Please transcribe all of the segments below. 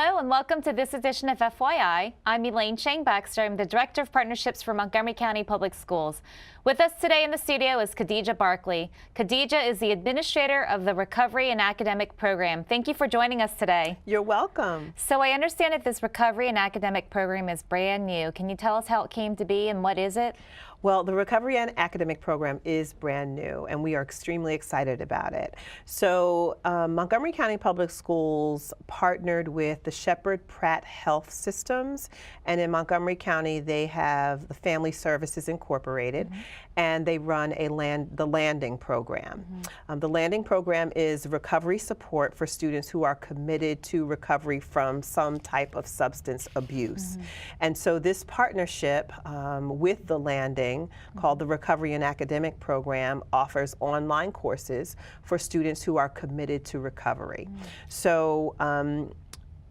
Hello and welcome to this edition of FYI. I'm Elaine Chang-Baxter. I'm the Director of Partnerships for Montgomery County Public Schools. With us today in the studio is Khadija Barkley. Khadija is the Administrator of the Recovery and Academic Program. Thank you for joining us today. You're welcome. So I understand that this Recovery and Academic Program is brand new. Can you tell us how it came to be and what is it? Well, the Recovery and Academic Program is brand new, and we are extremely excited about it. So Montgomery County Public Schools partnered with the Shepherd Pratt Health Systems, and in Montgomery County they have the Family Services Incorporated, and they run the Landing Program. The Landing Program is recovery support for students who are committed to recovery from some type of substance abuse. And so this partnership with the Landing, called the Recovery and Academic Program, offers online courses for students who are committed to recovery. So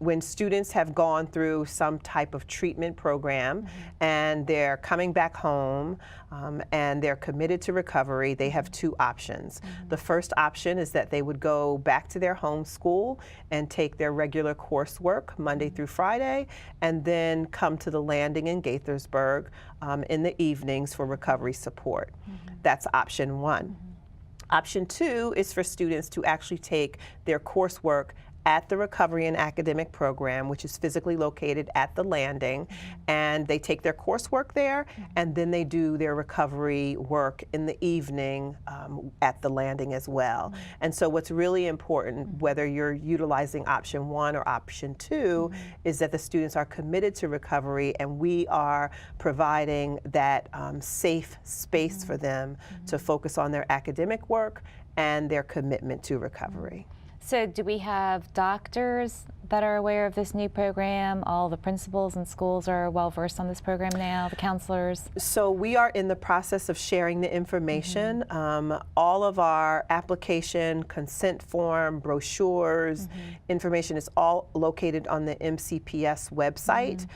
when students have gone through some type of treatment program and they're coming back home and they're committed to recovery, they have two options. The first option is that they would go back to their home school and take their regular coursework Monday through Friday, and then come to the Landing in Gaithersburg in the evenings for recovery support. That's option one. Option two is for students to actually take their coursework at the Recovery and Academic Program, which is physically located at the Landing, and they take their coursework there, and then they do their recovery work in the evening at the Landing as well. And so what's really important, whether you're utilizing option one or option two, is that the students are committed to recovery, and we are providing that safe space for them to focus on their academic work and their commitment to recovery. So do we have doctors that are aware of this new program? All the principals and schools are well versed on this program now, the counselors? So we are in the process of sharing the information. All of our application, consent form, brochures, information is all located on the MCPS website.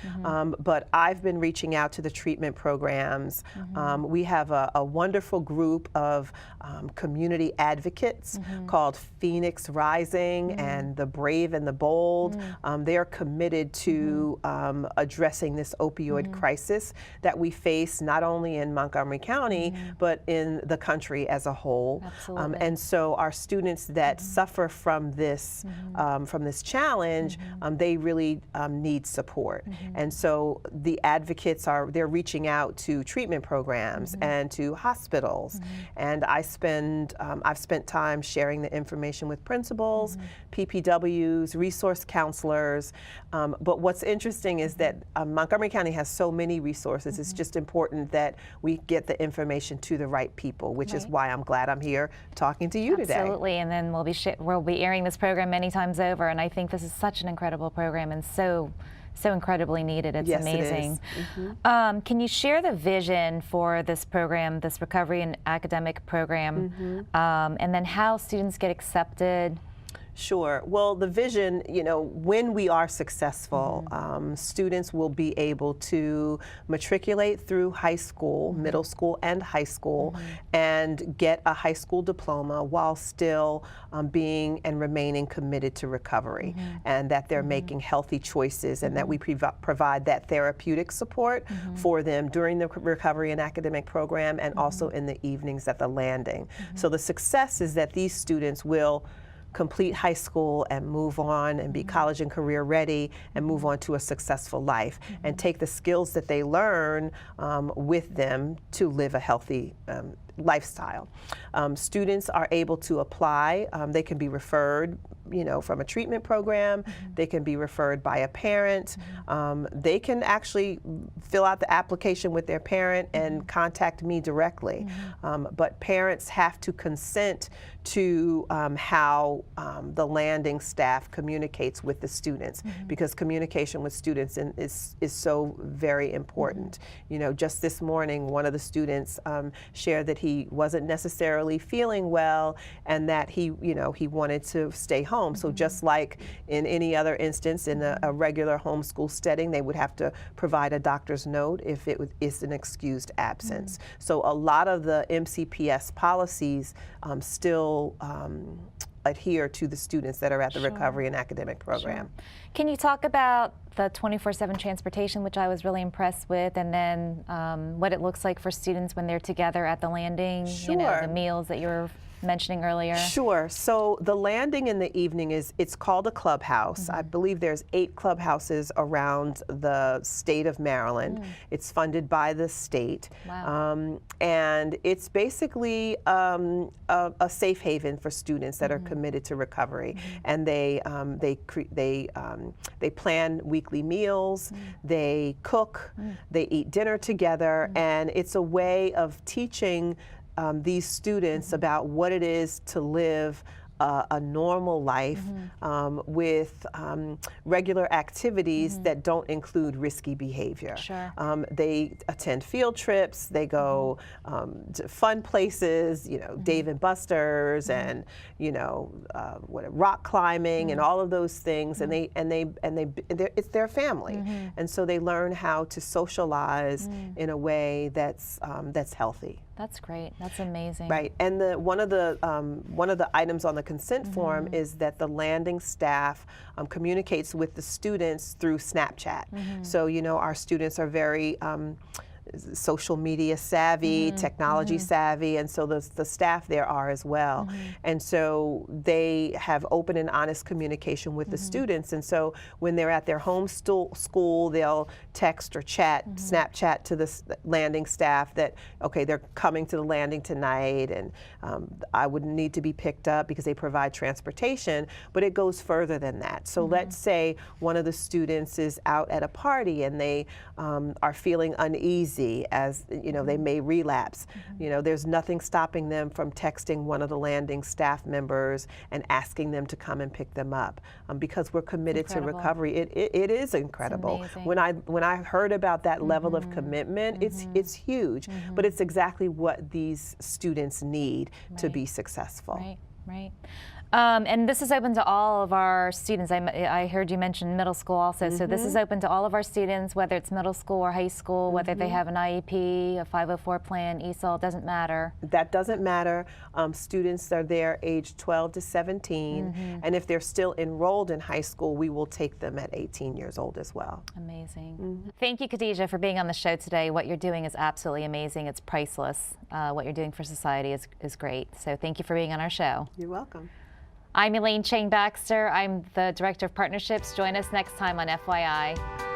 But I've been reaching out to the treatment programs. We have a wonderful group of community advocates called Phoenix Rising and the Brave and the Bold. They are committed to addressing this opioid crisis that we face not only in Montgomery County, but in the country as a whole. And so our students that suffer from this challenge, they really need support. And so the advocates they're reaching out to treatment programs and to hospitals. And I've spent time sharing the information with principals, PPWs, resource counselors. But what's interesting is that Montgomery County has so many resources. It's just important that we get the information to the right people, which is why I'm glad I'm here talking to you today. Absolutely, and then we'll be airing this program many times over, and I think this is such an incredible program and so incredibly needed. It's amazing. It is. Can you share the vision for this program, this Recovery and Academic Program, and then how students get accepted? Sure. Well, the vision, when we are successful, students will be able to matriculate through high school, middle school, and high school, and get a high school diploma while still being and remaining committed to recovery, and that they're making healthy choices, and that we provide that therapeutic support for them during the Recovery and Academic Program and also in the evenings at the Landing. So the success is that these students will complete high school and move on and be college and career ready and move on to a successful life and take the skills that they learn with them to live a healthy lifestyle. Students are able to apply. They can be referred from a treatment program. They can be referred by a parent. They can actually fill out the application with their parent and contact me directly. But parents have to consent to how the Landing staff communicates with the students, because communication with students is so very important. Just this morning, one of the students shared that he wasn't necessarily feeling well and that he wanted to stay home. So just like in any other instance in a regular homeschool setting, they would have to provide a doctor's note if it is an excused absence. So a lot of the MCPS policies still adhere to the students that are at the Sure. recovery and academic program. Sure. Can you talk about the 24/7 transportation, which I was really impressed with, and then what it looks like for students when they're together at the landing? Sure. You know, the meals that you were mentioning earlier. Sure. So the landing in the evening it's called a clubhouse. I believe there's 8 clubhouses around the state of Maryland. It's funded by the state. Wow. And it's basically a safe haven for students that are committed to recovery. And they plan weekly meals, they cook, they eat dinner together, and it's a way of teaching these students about what it is to live a normal life with regular activities that don't include risky behavior. Sure. They attend field trips, they go to fun places, you know, Dave and Buster's and, you know, rock climbing and all of those things, and it's their family. And so they learn how to socialize in a way that's healthy. That's great. That's amazing. Right, and one of the items on the consent form is that the landing staff communicates with the students through Snapchat. So, you know, our students are very social media savvy, technology savvy, and so the staff there are as well. And so they have open and honest communication with the students, and so when they're at their home school, they'll text or chat, Snapchat to the landing staff that, okay, they're coming to the landing tonight, and I would need to be picked up because they provide transportation, but it goes further than that. So let's say one of the students is out at a party and they are feeling uneasy, as you know, they may relapse. You know, there's nothing stopping them from texting one of the landing staff members and asking them to come and pick them up, because we're committed to recovery. It is incredible. When I heard about that level of commitment, it's huge, but it's exactly what these students need to be successful. Right, right. And this is open to all of our students. I heard you mention middle school also, so this is open to all of our students, whether it's middle school or high school, whether they have an IEP, a 504 plan, ESOL, doesn't matter. That doesn't matter. Students are there aged 12 to 17, and if they're still enrolled in high school, we will take them at 18 years old as well. Amazing. Thank you, Khadija, for being on the show today. What you're doing is absolutely amazing. It's priceless. What you're doing for society is great. So thank you for being on our show. You're welcome. I'm Elaine Chang Baxter. I'm the Director of Partnerships. Join us next time on FYI.